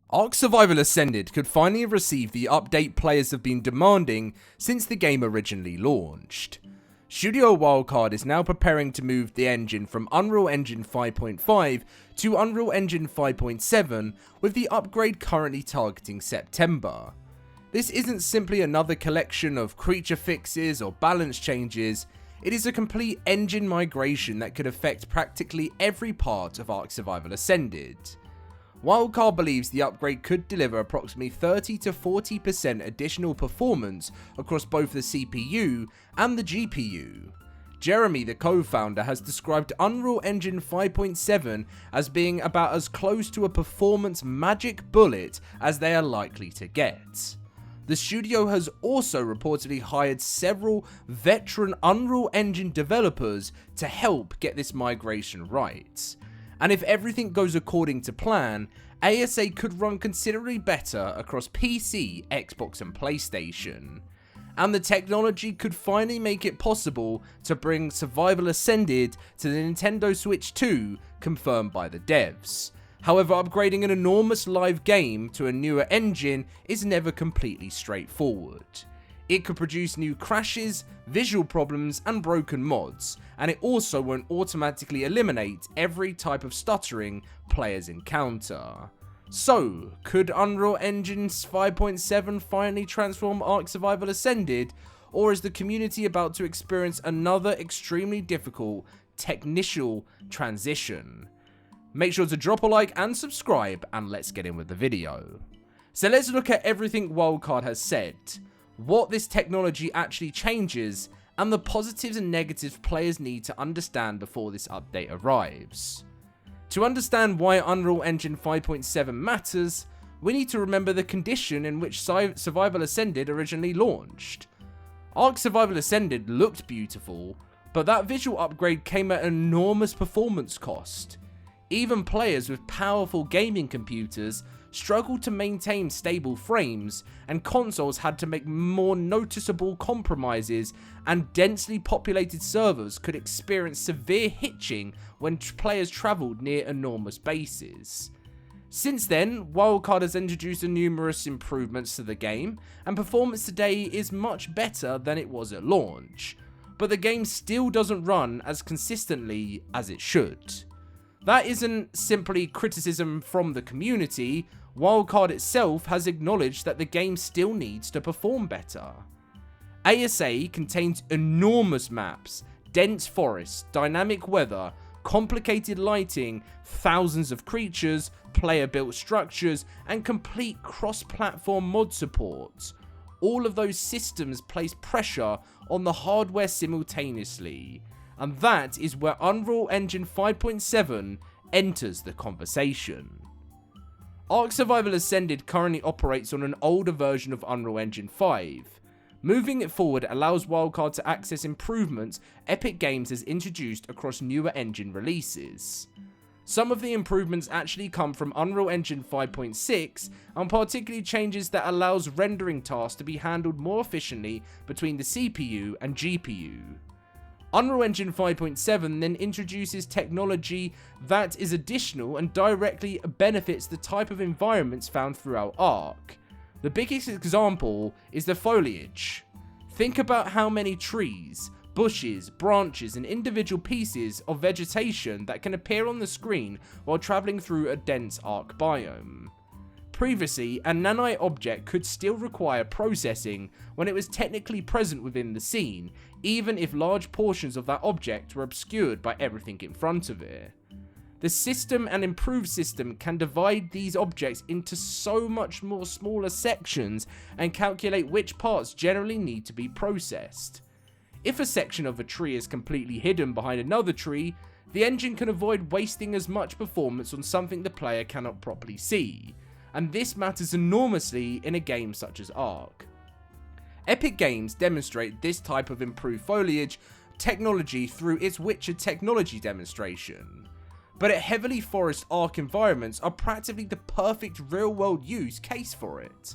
ARK Survival Ascended could finally receive the update players have been demanding since the game originally launched. Studio Wildcard is now preparing to move the engine from Unreal Engine 5.5 to Unreal Engine 5.7, with the upgrade currently targeting September. This isn't simply another collection of creature fixes or balance changes, it is a complete engine migration that could affect practically every part of ARK Survival Ascended. Wildcard believes the upgrade could deliver approximately 30 to 40% additional performance across both the CPU and the GPU. Jeremy, the co-founder, has described Unreal Engine 5.7 as being about as close to a performance magic bullet as they are likely to get. The studio has also reportedly hired several veteran Unreal Engine developers to help get this migration right. And if everything goes according to plan, ASA could run considerably better across PC, Xbox and PlayStation. And the technology could finally make it possible to bring Survival Ascended to the Nintendo Switch 2, confirmed by the devs. However, upgrading an enormous live game to a newer engine is never completely straightforward. It could produce new crashes, visual problems and broken mods, and it also won't automatically eliminate every type of stuttering players encounter. So, could Unreal Engine 5.7 finally transform ARK Survival Ascended, or is the community about to experience another extremely difficult technical transition? Make sure to drop a like and subscribe, and let's get in with the video. So let's look at everything Wildcard has said, what this technology actually changes, and the positives and negatives players need to understand before this update arrives. To understand why Unreal Engine 5.7 matters, we need to remember the condition in which Survival Ascended originally launched. ARK Survival Ascended looked beautiful, but that visual upgrade came at an enormous performance cost. Even players with powerful gaming computers struggled to maintain stable frames, and consoles had to make more noticeable compromises, and densely populated servers could experience severe hitching when players travelled near enormous bases. Since then, Wildcard has introduced numerous improvements to the game, and performance today is much better than it was at launch, but the game still doesn't run as consistently as it should. That isn't simply criticism from the community. Wildcard itself has acknowledged that the game still needs to perform better. ASA contains enormous maps, dense forests, dynamic weather, complicated lighting, thousands of creatures, player-built structures, and complete cross-platform mod support. All of those systems place pressure on the hardware simultaneously, and that is where Unreal Engine 5.7 enters the conversation. ARK Survival Ascended currently operates on an older version of Unreal Engine 5. Moving it forward allows Wildcard to access improvements Epic Games has introduced across newer engine releases. Some of the improvements actually come from Unreal Engine 5.6, and particularly changes that allows rendering tasks to be handled more efficiently between the CPU and GPU. Unreal Engine 5.7 then introduces technology that is additional and directly benefits the type of environments found throughout ARK. The biggest example is the foliage. Think about how many trees, bushes, branches and individual pieces of vegetation that can appear on the screen while travelling through a dense ARK biome. Previously, a nanite object could still require processing when it was technically present within the scene, even if large portions of that object were obscured by everything in front of it. The system and improved system can divide these objects into so much more smaller sections and calculate which parts generally need to be processed. If a section of a tree is completely hidden behind another tree, the engine can avoid wasting as much performance on something the player cannot properly see. And this matters enormously in a game such as ARK. Epic Games demonstrate this type of improved foliage technology through its Witcher technology demonstration, but heavily forest ARK environments are practically the perfect real-world use case for it.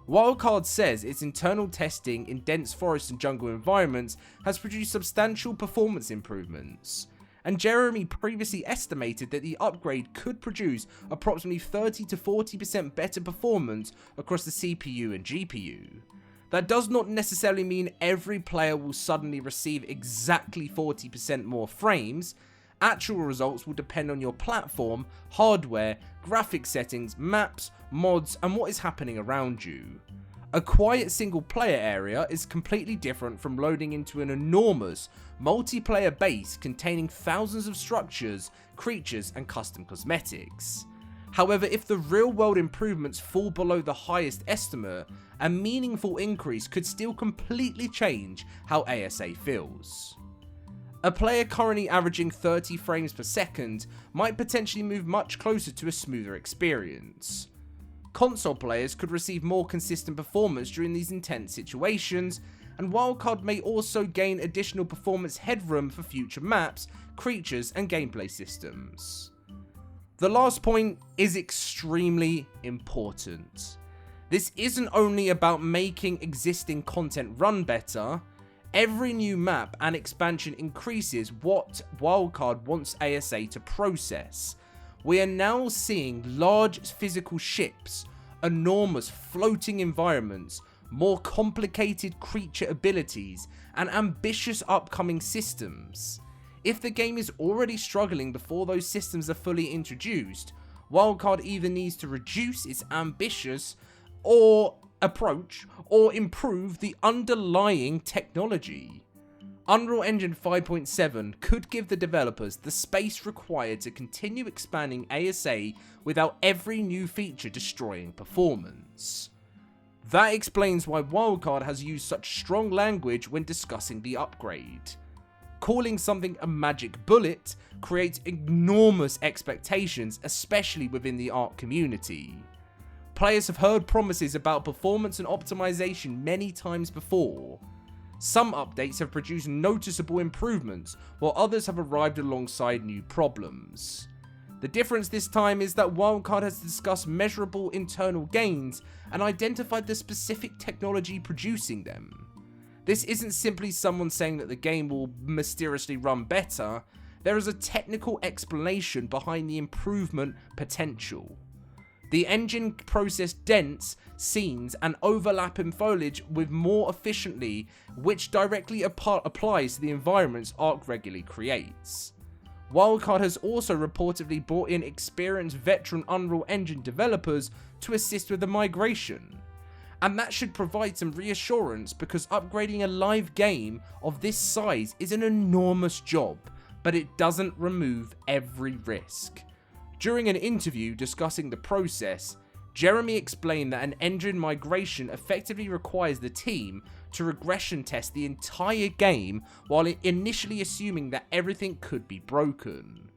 Wildcard says its internal testing in dense forest and jungle environments has produced substantial performance improvements, and Jeremy previously estimated that the upgrade could produce approximately 30 to 40% better performance across the CPU and GPU. That does not necessarily mean every player will suddenly receive exactly 40% more frames. Actual results will depend on your platform, hardware, graphics settings, maps, mods, and what is happening around you. A quiet single player area is completely different from loading into an enormous multiplayer base containing thousands of structures, creatures, and custom cosmetics. However, if the real world improvements fall below the highest estimate, a meaningful increase could still completely change how ASA feels. A player currently averaging 30 frames per second might potentially move much closer to a smoother experience. Console players could receive more consistent performance during these intense situations, and Wildcard may also gain additional performance headroom for future maps, creatures, and gameplay systems. The last point is extremely important. This isn't only about making existing content run better. Every new map and expansion increases what Wildcard wants ASA to process. We are now seeing large physical ships, enormous floating environments, more complicated creature abilities, and ambitious upcoming systems. If the game is already struggling before those systems are fully introduced, Wildcard either needs to reduce its ambitious approach or improve the underlying technology. Unreal Engine 5.7 could give the developers the space required to continue expanding ASA without every new feature destroying performance. That explains why Wildcard has used such strong language when discussing the upgrade. Calling something a magic bullet creates enormous expectations, especially within the ARK community. Players have heard promises about performance and optimization many times before. Some updates have produced noticeable improvements, while others have arrived alongside new problems. The difference this time is that Wildcard has discussed measurable internal gains and identified the specific technology producing them. This isn't simply someone saying that the game will mysteriously run better. There is a technical explanation behind the improvement potential. The engine processed dense scenes and overlapping foliage with more efficiently, which directly applies to the environments ARK regularly creates. Wildcard has also reportedly brought in experienced veteran Unreal Engine developers to assist with the migration. And that should provide some reassurance, because upgrading a live game of this size is an enormous job, but it doesn't remove every risk. During an interview discussing the process, Jeremy explained that an engine migration effectively requires the team to regression test the entire game while initially assuming that everything could be broken.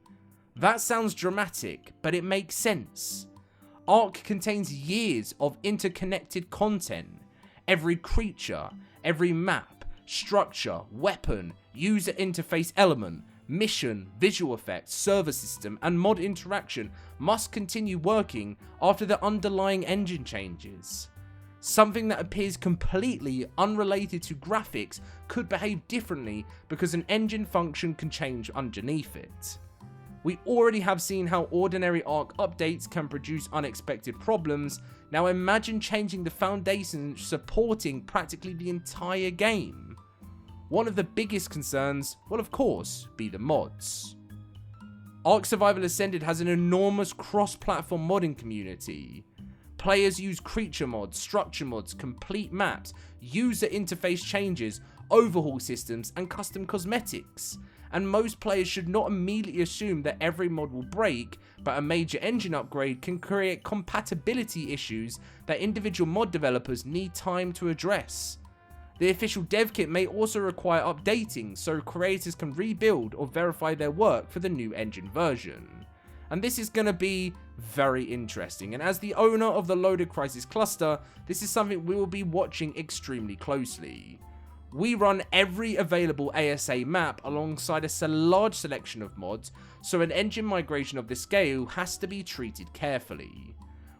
That sounds dramatic, but it makes sense. ARK contains years of interconnected content. Every creature, every map, structure, weapon, user interface element, mission, visual effects, server system, and mod interaction must continue working after the underlying engine changes. Something that appears completely unrelated to graphics could behave differently because an engine function can change underneath it. We already have seen how ordinary ARK updates can produce unexpected problems. Now imagine changing the foundation supporting practically the entire game. One of the biggest concerns will of course be the mods. ARK Survival Ascended has an enormous cross-platform modding community. Players use creature mods, structure mods, complete maps, user interface changes, overhaul systems, and custom cosmetics. And most players should not immediately assume that every mod will break, but a major engine upgrade can create compatibility issues that individual mod developers need time to address. The official dev kit may also require updating so creators can rebuild or verify their work for the new engine version. And this is going to be very interesting, and as the owner of the LoadedCrysis cluster, this is something we will be watching extremely closely. We run every available ASA map alongside a large selection of mods, so an engine migration of this scale has to be treated carefully.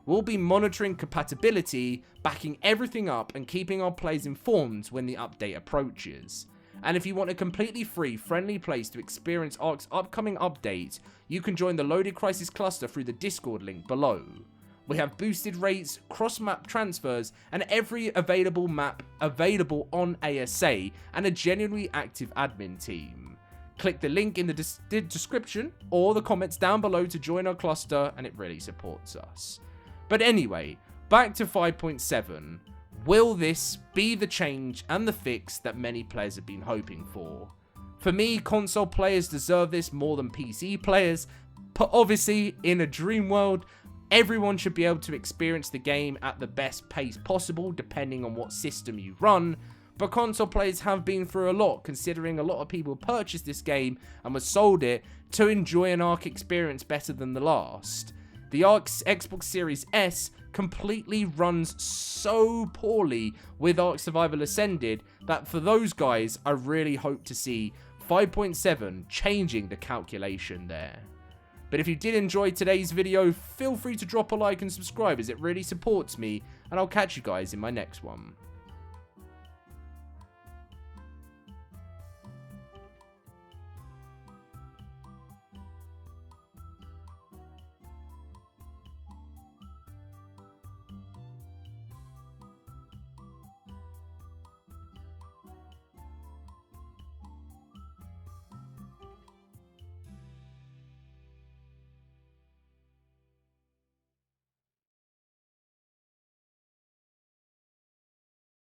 We'll be monitoring compatibility, backing everything up, and keeping our players informed when the update approaches. And if you want a completely free, friendly place to experience ARK's upcoming updates, you can join the LoadedCrysis cluster through the Discord link below. We have boosted rates, cross-map transfers, and every available map available on ASA, and a genuinely active admin team. Click the link in the description or the comments down below to join our cluster, and it really supports us. But anyway, back to 5.7. Will this be the change and the fix that many players have been hoping for? For me, console players deserve this more than PC players, but obviously, in a dream world, everyone should be able to experience the game at the best pace possible, depending on what system you run. But console players have been through a lot, considering a lot of people purchased this game and were sold it to enjoy an ARK experience better than the last. The ARK's Xbox Series S completely runs so poorly with ARK Survival Ascended that for those guys, I really hope to see 5.7 changing the calculation there. But if you did enjoy today's video, feel free to drop a like and subscribe as it really supports me, and I'll catch you guys in my next one.